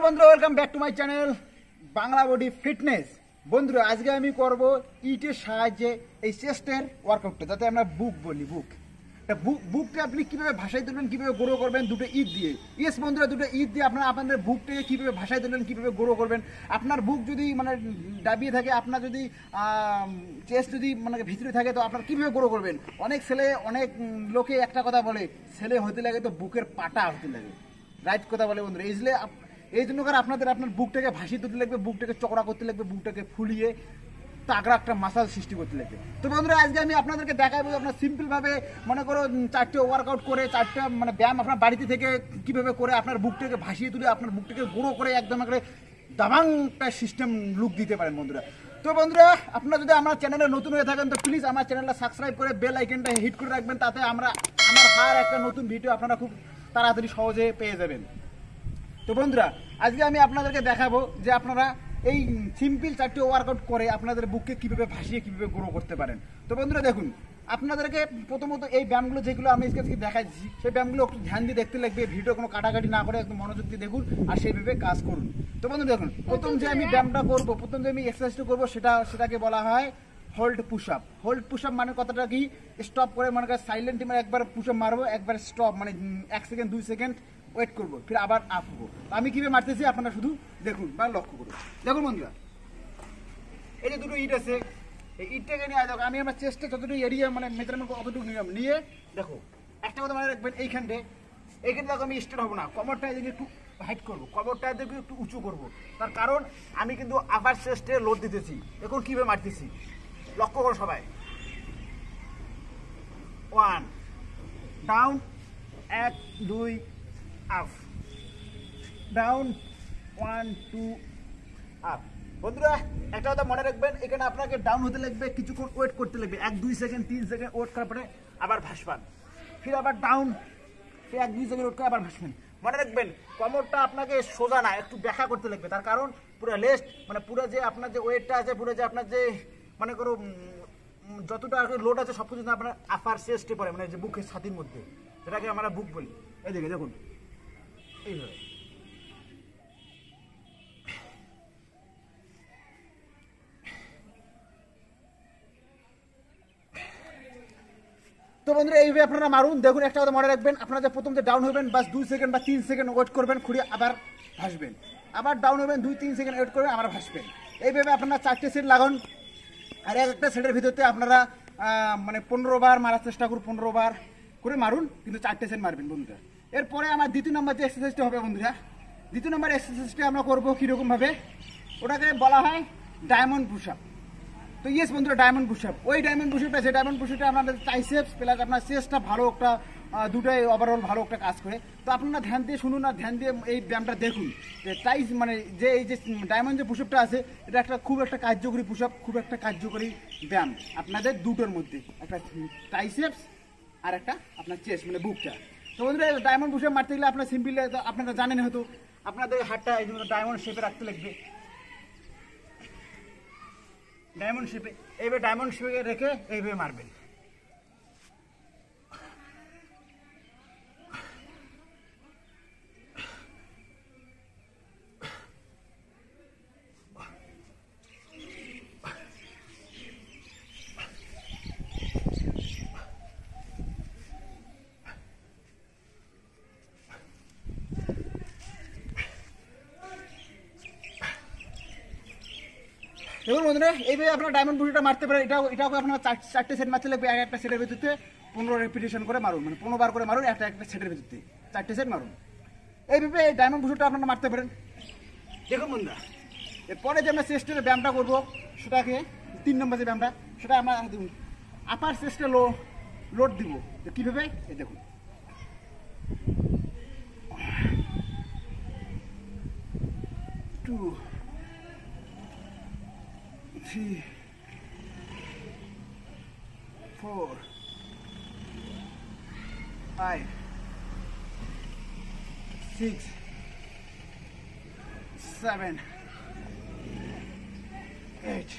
বন্ধুরা welcome back to my channel Bangla body fitness. বন্ধুরা আজকে আমি করব ইটের সাহায্যে এই চেস্টের ওয়ার্কআউটটা, যাতে আমরা বুক বলি। বুকটা আপনি কীভাবে ভাষায় তুলবেন, কীভাবে গ্রো করবেন দুটো ইট দিয়ে। ইয়েস বন্ধুরা, দুটো ইট দিয়ে আপনারা আপনাদের বুকটাকে কীভাবে ভাষায় তুলবেন, কীভাবে গ্রো করবেন। আপনার বুক যদি মানে দাবিয়ে থাকে, আপনার যদি চেস্ট যদি মানে ভিতরে থাকে, তো আপনার কীভাবে গ্রো করবেন। অনেক ছেলে অনেক লোকে একটা কথা বলে, ছেলে হতে লাগে তো বুকের পাটা হতে লাগে। রাইট কথা বলে বন্ধুরা। এই জন্য করে আপনার বুকটাকে ভাসিয়ে তুলতে লাগবে, বুকটাকে চকড়া করতে লাগবে, বুকটাকে ফুলিয়ে তাগড়া একটা মাসাল সৃষ্টি করতে লাগবে। তো বন্ধুরা আজকে আমি আপনাদেরকে দেখাবো আপনার সিম্পলভাবে মনে করো 4টে ওয়ার্কআউট করে, 4টে মানে ব্যায়াম আপনার বাড়িতে থেকে কীভাবে করে আপনার বুকটাকে ভাসিয়ে তুলে আপনার বুকটাকে গুঁড়ো করে একদম করে দাবাংটা সিস্টেম লুক দিতে পারেন বন্ধুরা। তো বন্ধুরা আপনারা যদি আমার চ্যানেলে নতুন হয়ে থাকেন, তো প্লিজ আমার চ্যানেলটা সাবস্ক্রাইব করে বেল আইকনটা হিট করে রাখবেন, তাতে আমার হার একটা নতুন ভিডিও আপনারা খুব তাড়াতাড়ি সহজে পেয়ে যাবেন। তো বন্ধুরা আজকে আমি আপনাদেরকে দেখাবো যে আপনারা এই সিম্পল 4টে ওয়ার্কআউট করে আপনাদের বুককে কীভাবে ভাসিয়ে কীভাবে গ্রো করতে পারেন। তো বন্ধুরা দেখুন, আপনাদেরকে প্রথমত এই ব্যায়ামগুলো যেগুলো আমি আজকে দেখাচ্ছি, সেই ব্যায়ামগুলো একটু ধ্যান দিয়ে দেখতে লাগবে, ভিডিও কোনো কাটাকাটি না করে একদম মনোযোগ দিয়ে দেখুন আর সেইভাবে কাজ করুন। তো বন্ধুরা দেখুন, প্রথম যে আমি ব্যায়ামটা করবো, প্রথম যে আমি এক্সারসাইজটা করবো সেটাকে বলা হয় hold push up. Hold push up মানে কথাটা কি, স্টপ করে মনে করেন সাইলেন্ট মানে একবার পুশ আপ মারবো, একবার স্টপ মানে 1 সেকেন্ড 2 সেকেন্ড ওয়েট করবো, ফির আবার আপ হবো। আমি কীভাবে মারতেছি আপনারা শুধু দেখুন বা লক্ষ্য করুন। দেখুন বন্ধুরা, এই যে দুটো ইট আছে, এই ইটটাকে নিয়ে দেখো আমি আমার চেষ্টা যতটুকু এরিয়া মানে মেজারমেন্ট অতটুকু নিলাম, নিয়ে দেখো একটা কথা মনে রাখবেন, এইখানে দেখো আমি স্ট্রেট হবো না, কমরটা এদিকে একটু হাইট করবো, কমরটা এদিকে একটু উঁচু করবো। তার কারণ আমি কিন্তু আবার চেস্টে লোড দিতেছি। দেখুন কীভাবে মারতেছি, লক্ষ্য করো সবাই। 1 ডাউন, 1 2 আপ, ডাউন 1 2 আপ। বন্ধুরা একটা কথা মনে রাখবেন, এখানে আপনাকে ডাউন হতে লাগবে, কিছুক্ষণ ওয়েট করতে লাগবে, 1 2 সেকেন্ড 3 সেকেন্ড ওয়েট করার পরে আবার ভাসবেন, ফির আবার ডাউন, ফির 1 2 সেকেন্ড ওয়েট করে আবার ভাসবেন। মনে রাখবেন কোমরটা আপনাকে সোজা না, একটু ব্যাখ্যা করতে লাগবে। তার কারণ পুরো লেস্ট মানে পুরো যে আপনার যে ওয়েটটা আছে, পুরো যে আপনার যে মনে করো যতটা লোড আছে সব কিছু আপনার আপার চেস্টে পড়ে, মানে যে বুকের ছাতির মধ্যে, যেটাকে আমরা বুক বলি। এই দিকে দেখুন এইভাবে। তো বন্ধুরা এইভাবে আপনারা মারুন। দেখুন একটা কথা মনে রাখবেন, আপনারা যে প্রথম যে ডাউন হবেন বাস 2 সেকেন্ড বা 3 সেকেন্ড ওয়েট করবেন, খুঁড়িয়ে আবার ভাসবেন, আবার ডাউন হবেন 2 3 সেকেন্ড ওয়েট করবেন, আবার ভাসবেন। এইভাবে আপনারা 4টে সেট লাগান। আর একটা সেটের ভিতরতে আপনারা মানে 15 বার মারার চেষ্টা করুন, 15 বার করে মারুন, কিন্তু 4টে সেট মারবেন বন্ধুরা। এরপরে আমার দ্বিতীয় নম্বর যে এক্সারসাইজটা হবে বন্ধুরা, দ্বিতীয় নম্বর এক্সারসাইজটা আমরা করবো কীরকমভাবে, ওটাকে বলা হয় ডায়মন্ড পুশ আপ। তো ইয়েস বন্ধুরা, ডায়মন্ড পুশ আপ, ওই ডায়মন্ড পুশ আপটা, যে ডায়মন্ড পুশ আপটা আপনাদের ট্রাইসেপস প্লাস আপনার চেস্টটা ভালো একটা দুটোই ওভারঅল ভালো একটা কাজ করে। তো আপনারা ধ্যান দিয়ে শুনুন আর ধ্যান দিয়ে এই ব্যায়ামটা দেখুন যে ট্রাইস মানে যে এই যে ডায়মন্ড যে পুশ আপটা আছে, এটা একটা খুব একটা কার্যকরী পুশ আপ, খুব একটা কার্যকরী ব্যায়াম আপনাদের দুটোর মধ্যে, একটা ট্রাইসেপস আর একটা আপনার চেস্ট মানে বুকটা। তো বন্ধুরা ডায়মন্ড পুশ আপ মারতে গেলে আপনার সিম্পল আপনারা জানেন হয়তো, আপনাদের হাতটা এই জন্য ডায়মন্ড শেপে রাখতে লাগবে, ডায়মন্ড শেপে। এইভাবে ডায়মন্ড শেপে রেখে এইভাবে মারবেন। দেখুন বন্ধুরা এইভাবে আপনার ডায়মন্ড বুটিটা মারতে পারেন। এটাও আপনার 4টে সেট মারতে লাগবে, একটা সেটের ভিত্তিতে 15 রেপিটেশন করে মারুন, মানে 15 বার করে মারুন, একটা সেটের ভিত্তিতে 4টে সেট মারুন। এইভাবে এই ডায়মন্ড বুটিটা আপনারা মারতে পারেন। দেখুন বন্ধুরা এরপরে যে আমরা চেস্টের ব্যায়ামটা করবো, সেটাকে 3 নম্বর যে ব্যায়ামটা, সেটা আমরা আপার চেস্টে লোড দিব। তো কীভাবে, এই দেখুন 2 3 4 5 6 7 8।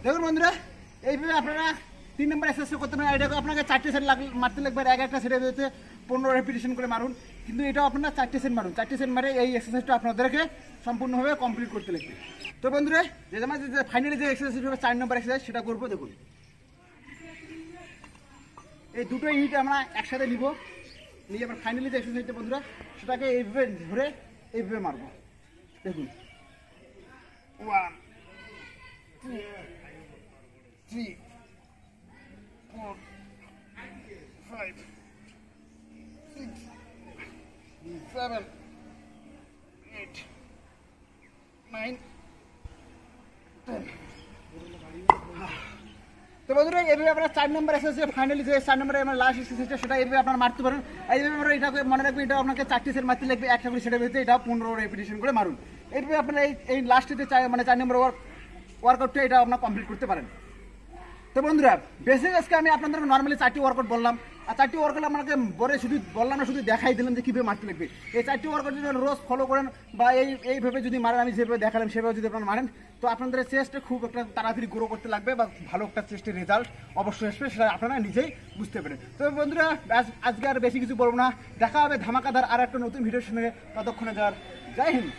দেখুন বন্ধুরা এইভাবে আপনারা 3 নম্বর এক্সারসাইজ করতে পারেন। এটাকে আপনাকে 4টে সেট মারতে লাগবে, একটা সেটের ভিতরে 15 রেপিটেশন করে মারুন, কিন্তু এটাও আপনারা 4টে সেট মারুন। 4টে সেট মারে এই এক্সারসাইজটা আপনাদেরকে সম্পূর্ণভাবে কমপ্লিট করতে লাগবে। তো বন্ধুরা, যে ফাইনালি যে এক্সারসাইজ হবে 4 নম্বর এক্সারসাইজ, সেটা করবো। দেখুন, এই দুটো ইট আমরা একসাথে নিব, নিয়ে আমরা ফাইনালি যে এক্সারসাইজটা বন্ধুরা, সেটাকে এইভাবে ধরে এইভাবে মারবো। দেখুন, 1 2 3 4 5 6 7 8 9 10। তো বন্ধুরা, এইভাবে আপনারা 4 নম্বর এক্সারসাইজ, ফাইনালি যে 4 নম্বরে আমার লাস্ট এক্সারসাইজটা, সেটা এইভাবে আপনারা মারতে পারেন। এইভাবে আমরা এটাকে মনে রাখবেন, এটা আপনাকে 4টি সেট মারতে লাগবে, একটা করে সেটের ভিতরে এটা 15 রেপিটেশন করে মারুন। এইভাবে আপনারা এই লাস্টে যে 4 নম্বর ওয়ার্কআউটটা এটা আপনারা কমপ্লিট করতে পারেন। তো বন্ধুরা, বেসিক আজকে আমি আপনাদের নর্মালি 4টি ওয়ার্কআউট বললাম, আর 4টি ওয়ার্কআউট আমাকে বলে শুধু বললাম না, শুধু দেখাই দিলাম যে কীভাবে মারতে লাগবে। এই 4টি ওয়ার্কআউট যদি রোজ ফলো করেন বা এইভাবে যদি মারেন, আমি যেভাবে দেখালাম সেভাবে যদি আপনারা মারেন, তো আপনাদের চেস্টে খুব একটা তাড়াতাড়ি গ্রো করতে লাগবে বা ভালো একটা চেস্টের রেজাল্ট অবশ্যই আসবে, সেটা আপনারা নিজেই বুঝতে পারেন। তো বন্ধুরা, আজকে আর বেশি কিছু বলবো না, দেখা হবে ধামাকাদার আর একটা নতুন ভিডিওর সঙ্গে। ততক্ষণে জয় হিন্দ।